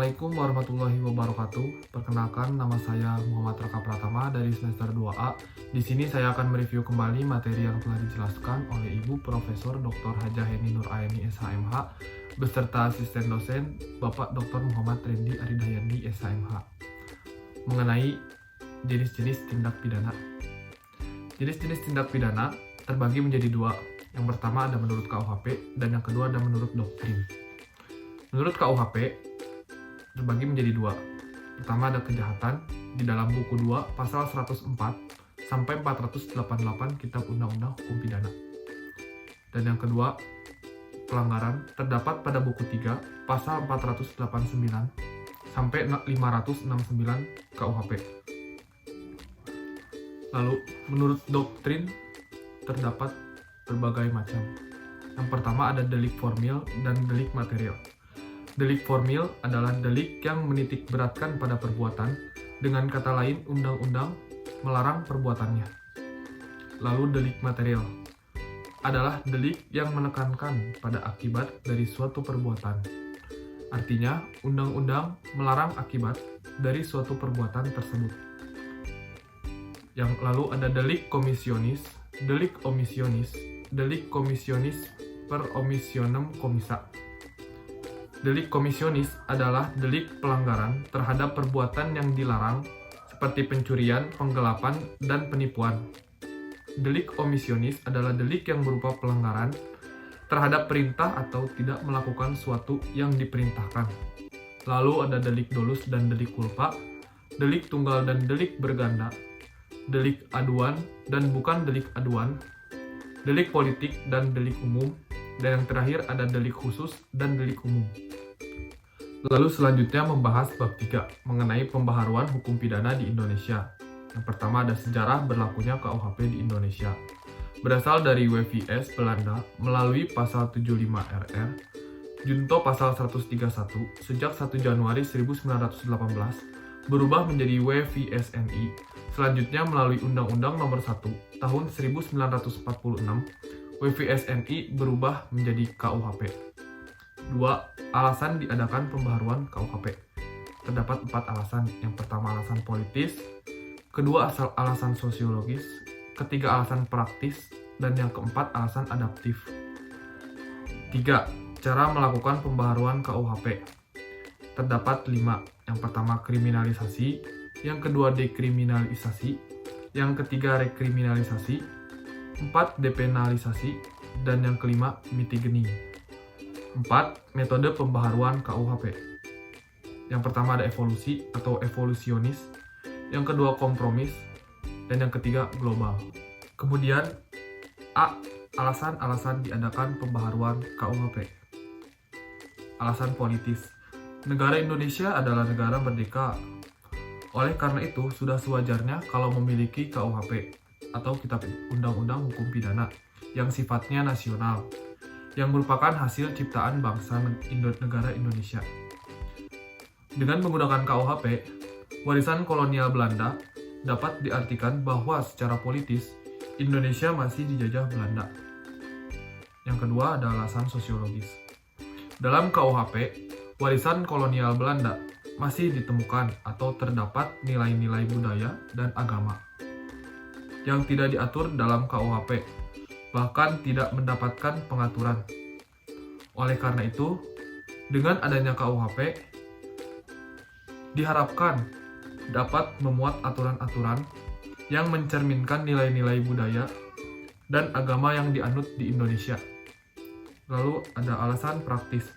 Assalamualaikum warahmatullahi wabarakatuh. Perkenalkan, nama saya Muhammad Raka Pratama dari semester 2A. Di sini saya akan mereview kembali materi yang telah dijelaskan oleh Ibu Profesor Dr. Hajah Heni Nur Aini SHMH beserta asisten dosen Bapak Dr. Muhammad Rendi Aridayandi SHMH mengenai jenis-jenis tindak pidana. Jenis-jenis tindak pidana terbagi menjadi dua. Yang pertama ada menurut KUHP dan yang kedua ada menurut doktrin. Menurut KUHP terbagi menjadi dua. Pertama ada kejahatan di dalam buku 2 pasal 104 sampai 488 Kitab Undang-Undang Hukum Pidana. Dan yang kedua, pelanggaran terdapat pada buku 3 pasal 489 sampai 569 KUHP. Lalu, menurut doktrin terdapat berbagai macam. Yang pertama ada delik formil dan delik material. Delik formil adalah delik yang menitik beratkan pada perbuatan, dengan kata lain undang-undang melarang perbuatannya. Lalu delik material adalah delik yang menekankan pada akibat dari suatu perbuatan. Artinya, undang-undang melarang akibat dari suatu perbuatan tersebut. Yang lalu ada delik komisionis, delik omisionis, delik komisionis per omissionem commissa. Delik komisionis adalah delik pelanggaran terhadap perbuatan yang dilarang seperti pencurian, penggelapan, dan penipuan. Delik omisionis adalah delik yang berupa pelanggaran terhadap perintah atau tidak melakukan suatu yang diperintahkan. Lalu ada delik dolus dan delik culpa, delik tunggal dan delik berganda, delik aduan dan bukan delik aduan, delik politik dan delik umum, dan yang terakhir ada delik khusus dan delik umum. Lalu selanjutnya membahas bab 3 mengenai pembaharuan hukum pidana di Indonesia. Yang pertama ada sejarah berlakunya KUHP di Indonesia. Berasal dari WVS Belanda melalui pasal 75 RR, Junto pasal 131 sejak 1 Januari 1918 berubah menjadi WVSNI. Selanjutnya melalui Undang-Undang Nomor 1 Tahun 1946, WVSNI berubah menjadi KUHP. 2. Alasan diadakan pembaharuan KUHP. Terdapat 4 alasan. Yang pertama alasan politis, kedua alasan sosiologis, ketiga alasan praktis, dan yang keempat alasan adaptif. 3. Cara melakukan pembaharuan KUHP. Terdapat 5. Yang pertama kriminalisasi, yang kedua dekriminalisasi, yang ketiga rekriminalisasi, 4. Depenalisasi, dan yang kelima mitigening. 4. Metode pembaharuan KUHP. Yang pertama ada evolusi atau evolusionis, yang kedua kompromis, dan yang ketiga global. Kemudian A. Alasan-alasan diadakan pembaharuan KUHP. Alasan politis. Negara Indonesia adalah negara merdeka. Oleh karena itu, sudah sewajarnya kalau memiliki KUHP atau Kitab Undang-Undang Hukum Pidana yang sifatnya nasional, yang merupakan hasil ciptaan bangsa negara Indonesia. Dengan menggunakan KUHP, warisan kolonial Belanda dapat diartikan bahwa secara politis, Indonesia masih dijajah Belanda. Yang kedua ada alasan sosiologis. Dalam KUHP, warisan kolonial Belanda masih ditemukan atau terdapat nilai-nilai budaya dan agama yang tidak diatur dalam KUHP, bahkan tidak mendapatkan pengaturan. Oleh karena itu, dengan adanya KUHP, diharapkan dapat memuat aturan-aturan yang mencerminkan nilai-nilai budaya dan agama yang dianut di Indonesia. Lalu ada alasan praktis.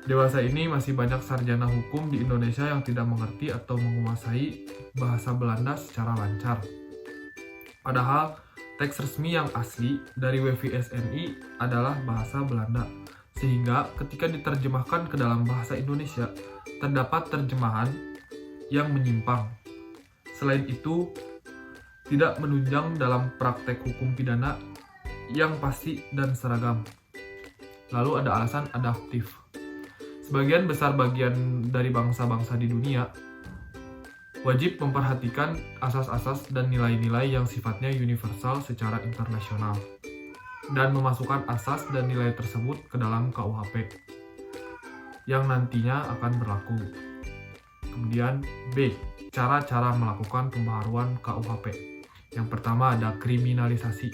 Dewasa ini masih banyak sarjana hukum di Indonesia yang tidak mengerti atau menguasai bahasa Belanda secara lancar. Padahal, teks resmi yang asli dari WVSNI adalah bahasa Belanda, sehingga ketika diterjemahkan ke dalam bahasa Indonesia, terdapat terjemahan yang menyimpang. Selain itu, tidak menunjang dalam praktek hukum pidana yang pasti dan seragam. Lalu ada alasan adaptif. Sebagian besar bagian dari bangsa-bangsa di dunia wajib memperhatikan asas-asas dan nilai-nilai yang sifatnya universal secara internasional dan memasukkan asas dan nilai tersebut ke dalam KUHP. yang nantinya akan berlaku. Kemudian B. Cara-cara melakukan pembaharuan KUHP. Yang pertama ada kriminalisasi.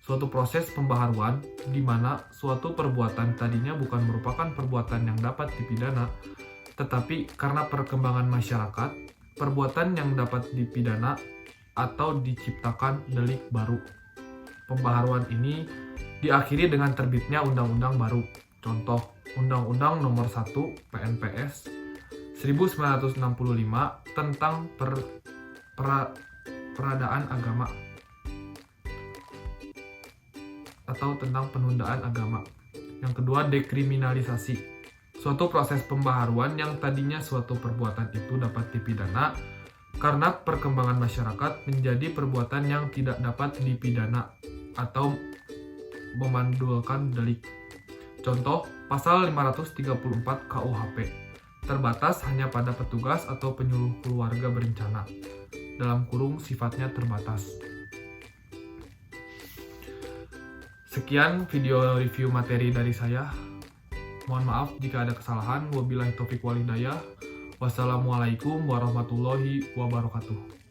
Suatu proses pembaharuan di mana suatu perbuatan tadinya bukan merupakan perbuatan yang dapat dipidana, tetapi karena perkembangan masyarakat, perbuatan yang dapat dipidana atau diciptakan delik baru. Pembaharuan ini diakhiri dengan terbitnya undang-undang baru. Contoh, Undang-Undang Nomor 1 PNPS 1965 tentang peradaan agama atau tentang penundaan agama. Yang kedua, dekriminalisasi. Suatu proses pembaharuan yang tadinya suatu perbuatan itu dapat dipidana karena perkembangan masyarakat menjadi perbuatan yang tidak dapat dipidana atau memandulkan delik. Contoh, pasal 534 KUHP. Terbatas hanya pada petugas atau penyuluh keluarga berencana. Dalam kurung sifatnya terbatas. Sekian video review materi dari saya. Mohon maaf jika ada kesalahan. Wabillahi taufiq wal hidayah. Wassalamualaikum warahmatullahi wabarakatuh.